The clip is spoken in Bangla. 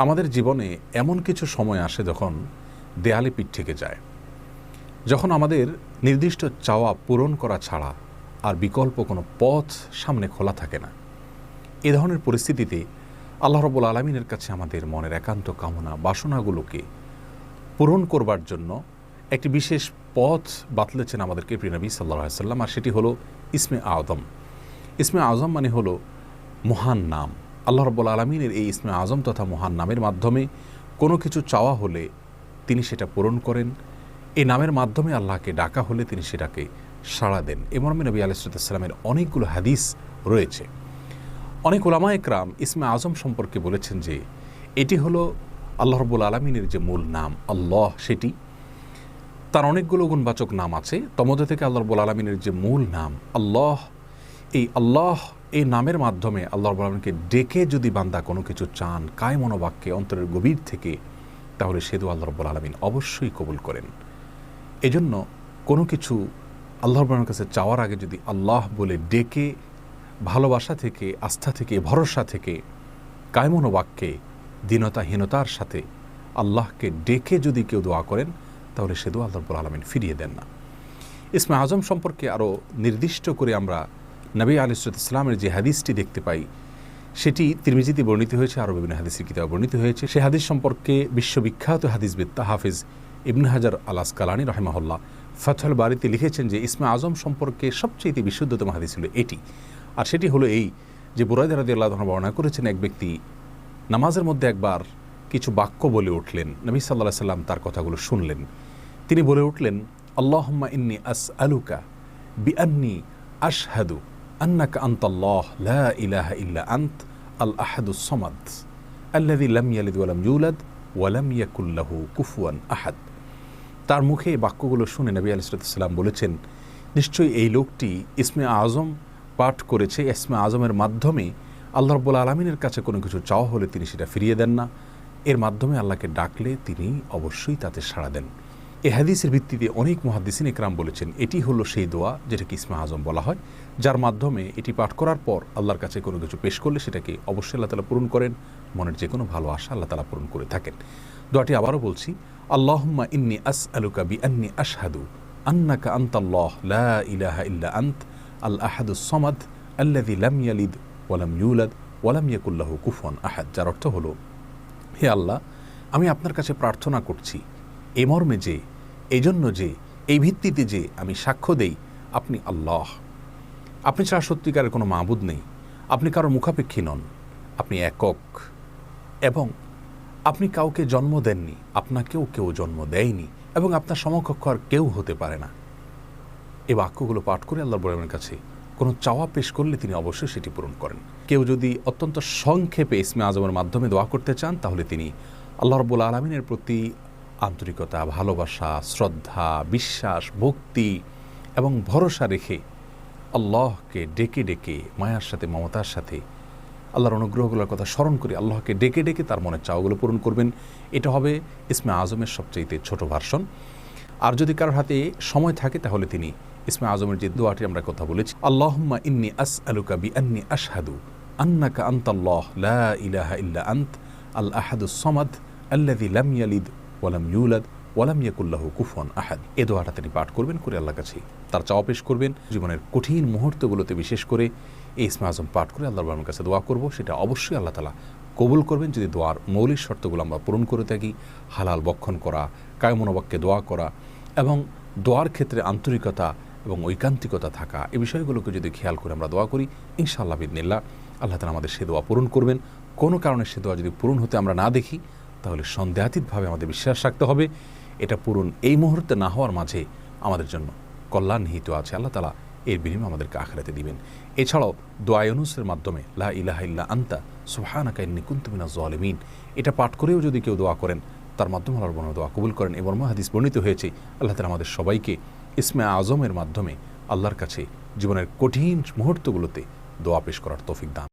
আমাদের জীবনে এমন কিছু সময় আসে যখন দেয়ালে পিঠ থেকে যায়, যখন আমাদের নির্দিষ্ট চাওয়া পূরণ করা ছাড়া আর বিকল্প কোনো পথ সামনে খোলা থাকে না। এ ধরনের পরিস্থিতিতে আল্লাহ রাব্বুল আলামিনের কাছে আমাদের মনের একান্ত কামনা বাসনাগুলোকে পূরণ করবার জন্য একটি বিশেষ পথ বাতলেছেন আমাদেরকে প্রিয় নবী সাল্লাল্লাহু আলাইহি ওয়াসাল্লাম, আর সেটি হলো ইসমে আযম। ইসমে আযম মানে হলো মহান নাম। আল্লাহ রাব্বুল আলামিনের এই ইসমে আযম তথা মহান নামের মাধ্যমে কোনো কিছু চাওয়া হলে তিনি সেটা পূরণ করেন। এই নামের মাধ্যমে আল্লাহকে ডাকা হলে তিনি সেটাকে সাড়া দেন। এ মর্মে নবী আলাইহিস সালামের অনেকগুলো হাদিস রয়েছে। অনেক উলামা একরাম ইসমে আযম সম্পর্কে বলেছেন যে এটি হলো আল্লাহ রাব্বুল আলামিনের যে মূল নাম আল্লাহ, সেটি তার অনেকগুলো গুণবাচক নাম আছে। তমধ্যে থেকে আল্লাহ রাব্বুল আলামিনের যে মূল নাম আল্লাহ, এই আল্লাহ এই নামের মাধ্যমে আল্লাহ রাব্বুল আলামিনকে ডেকে যদি বান্দা কোনো কিছু চান কায় মনোবাক্যে অন্তরের গভীর থেকে, তাহলে সে দোয়া আল্লাহ রাব্বুল আলামিন অবশ্যই কবুল করেন। এজন্য কোনো কিছু আল্লাহ রাব্বুল আলামিনের কাছে চাওয়ার আগে যদি আল্লাহ বলে ডেকে ভালোবাসা থেকে, আস্থা থেকে, ভরসা থেকে, কায় মনোবাক্যে দীনতাহীনতার সাথে আল্লাহকে ডেকে যদি কেউ দোয়া করেন, তাহলে সে দোয়া আল্লাহ রাব্বুল আলামিন ফিরিয়ে দেন না। ইসমে আযম সম্পর্কে আরও নির্দিষ্ট করে আমরা নবী আলাইহিস সালামের যে হাদিসটি দেখতে পাই, সেটি তিরমিজিতে বর্ণিত হয়েছে, আরও বিভিন্ন হাদিসের কিতাবে বর্ণিত হয়েছে। সে হাদিস সম্পর্কে বিশ্ববিখ্যাত হাদিসবিদ হাফিজ ইবনে হাজার আল আসকালানী রাহিমাহুল্লাহ ফাতহুল বারীতে লিখেছেন যে ইসমে আযম সম্পর্কে সবচেয়ে বিশুদ্ধতম হাদিস হলো এটি। আর সেটি হলো এই যে বুরায়দা রাদিয়াল্লাহু আনহু বর্ণনা করেছেন, এক ব্যক্তি নামাজের মধ্যে একবার কিছু বাক্য বলে উঠলেন। নবী সাল্লাল্লাহু আলাইহি সাল্লাম তার কথাগুলো শুনলেন। তিনি বলে উঠলেন, আল্লাহুম্মা ইন্নী আসআলুকা বিআন্নী আশহাদু আন্নাকা আনতাল্লাহ লা ইলাহা ইল্লা আনত আল আহাদুস সামাদ আল্লাযী লাম ইয়ালিদ ওয়া লাম ইউলাদ ওয়া লাম ইয়াকুল লাহু কুফুয়ান আহাদ। তার মুখে এই বাক্যগুলো শুনে নবী আলাইহিস সালাম বলেছেন, নিশ্চয়ই এই লোকটি ইসমে আযম পাঠ করেছে। ইসমে আযমের মাধ্যমে আল্লাহ রাব্বুল আলামিনের কাছে কোনো কিছু চাওয়া হলে তিনি সেটা ফিরিয়ে দেন না। এর মাধ্যমে আল্লাহকে ডাকলে তিনি অবশ্যই তাতে সাড়া দেন। এই হাদিসের ভিত্তিতে অনেক মুহাদ্দিসিন ইকরাম বলেছেন এটি হলো সেই দোয়া যেটাকে ইসমে আযম বলা হয়, যার মাধ্যমে এটি পাঠ করার পর আল্লাহর কাছে কোনো কিছু পেশ করলে সেটাকে অবশ্যই আল্লাহ তাআলা পূরণ করেন। মনের যে কোনো ভালো আশা আল্লাহ তাআলা পূরণ করে থাকেন। দোয়াটি আবারও বলছি, আল্লাহুম্মা ইন্নী আসআলুকা বিআন্নী আশহাদু আন্নাকা আনতাল্লাহ লা ইলাহা ইল্লা আনত আল আহাদুস সামাদ আল্লাযী লাম ইয়ালিদ ওয়া লাম ইউলাদ ওয়া লাম ইয়াকুল লাহু কুফুয়ান আহাদ। যার অর্থ হলো, হে আল্লাহ, আমি আপনার কাছে প্রার্থনা করছি এ মর্মে যে, এই জন্য যে, এই ভিত্তিতে যে আমি সাক্ষ্য দেই আপনি আল্লাহ, আপনি ছাড়া সত্যিকারের কোনো মাবুদ নেই, আপনি কারোর মুখাপেক্ষী নন, আপনি একক, এবং আপনি কাউকে জন্ম দেননি, আপনাকেও কেউ জন্ম দেয়নি, এবং আপনার সমকক্ষ আর কেউ হতে পারে না। এই বাক্যগুলো পাঠ করে আল্লাহ রাব্বুল আলামিনের কাছে কোনো চাওয়া পেশ করলে তিনি অবশ্যই সেটি পূরণ করেন। কেউ যদি অত্যন্ত সংক্ষেপে ইসমে আযমের মাধ্যমে দোয়া করতে চান, তাহলে তিনি আল্লাহ রাব্বুল আলামিনের প্রতি আন্তরিকতা, ভালোবাসা, শ্রদ্ধা, বিশ্বাস, ভক্তি এবং ভরসা রেখে আল্লাহকে ডেকে ডেকে মায়ার সাথে, মমতার সাথে, আল্লাহর অনুগ্রহগুলোর কথা স্মরণ করে আল্লাহকে ডেকে ডেকে তার মনের চাওয়াগুলো পূরণ করবেন। এটা হবে ইসমে আযমের সবচেয়ে ছোট ভার্সন। আর যদি কারোর হাতে সময় থাকে, তাহলে তিনি ইসমে আযমের যে দোয়াটি আমরা কথা বলেছি, আল্লাহুম্মা ইন্নী আসআলুকা বিআন্নী আশহাদু আন্নাকা আনতাল্লাহ লা ইলাহা ইল্লা আনত আল আহাদুস সামাদ আল্লাযী লাম ইয়ালিদ ওয়া লাম ইউলাদ ওয়া লাম ইয়াকুল লাহু কুফুয়ান আহাদ। এই দোয়াটা তিনি পাঠ করবেন, করে আল্লাহর কাছে তার চাওয়া পেশ করবেন। জীবনের কঠিন মুহূর্তগুলোতে বিশেষ করে এই ইসমে আযম পাঠ করে আল্লাহর রাব্বুল কাছে দোয়া করব, সেটা অবশ্যই আল্লাহ তাআলা কবুল করবেন যদি দোয়ার মৌলিক শর্তগুলো আমরা পূরণ করে থাকি। হালাল বক্ষণ করা, কায় মনোবাক্যে দোয়া করা এবং দোয়ার ক্ষেত্রে আন্তরিকতা এবং ঐকান্তিকতা থাকা, এই বিষয়গুলোকে যদি খেয়াল করে আমরা দোয়া করি, ইনশাআল্লাহ বিইذনিল্লাহ আল্লাহ তাআলা আমাদের সে দোয়া পূরণ করবেন। কোনো কারণে সে দোয়া যদি পূরণ হতে আমরা না দেখি, তাহলে সন্দেহাতীতভাবে আমাদের বিশ্বাস রাখতে হবে এটা পূরণ এই মুহূর্তে না হওয়ার মাঝে আমাদের জন্য কল্যাণ নিহিত আছে। আল্লাহ তাআলা এর বিনিময়ে আমাদেরকে আখিরাতে দিবেন। এছাড়াও দোয়া ইউনুসের মাধ্যমে লা ইলাহা ইল্লা আনতা সুবহানাকা ইন্নী কুনতু মিনাজ জালিমিন, এটা পাঠ করেও যদি কেউ দোয়া করেন, তার মাধ্যমে আল্লাহর বর্ণনা দোয়া কবুল করেন। এবং হাদিস বর্ণিত হয়েছে, আল্লাহ তাআলা আমাদের সবাইকে ইসমে আযমের মাধ্যমে আল্লাহর কাছে জীবনের কঠিন মুহূর্তগুলোতে দোয়া পেশ করার তৌফিক দান।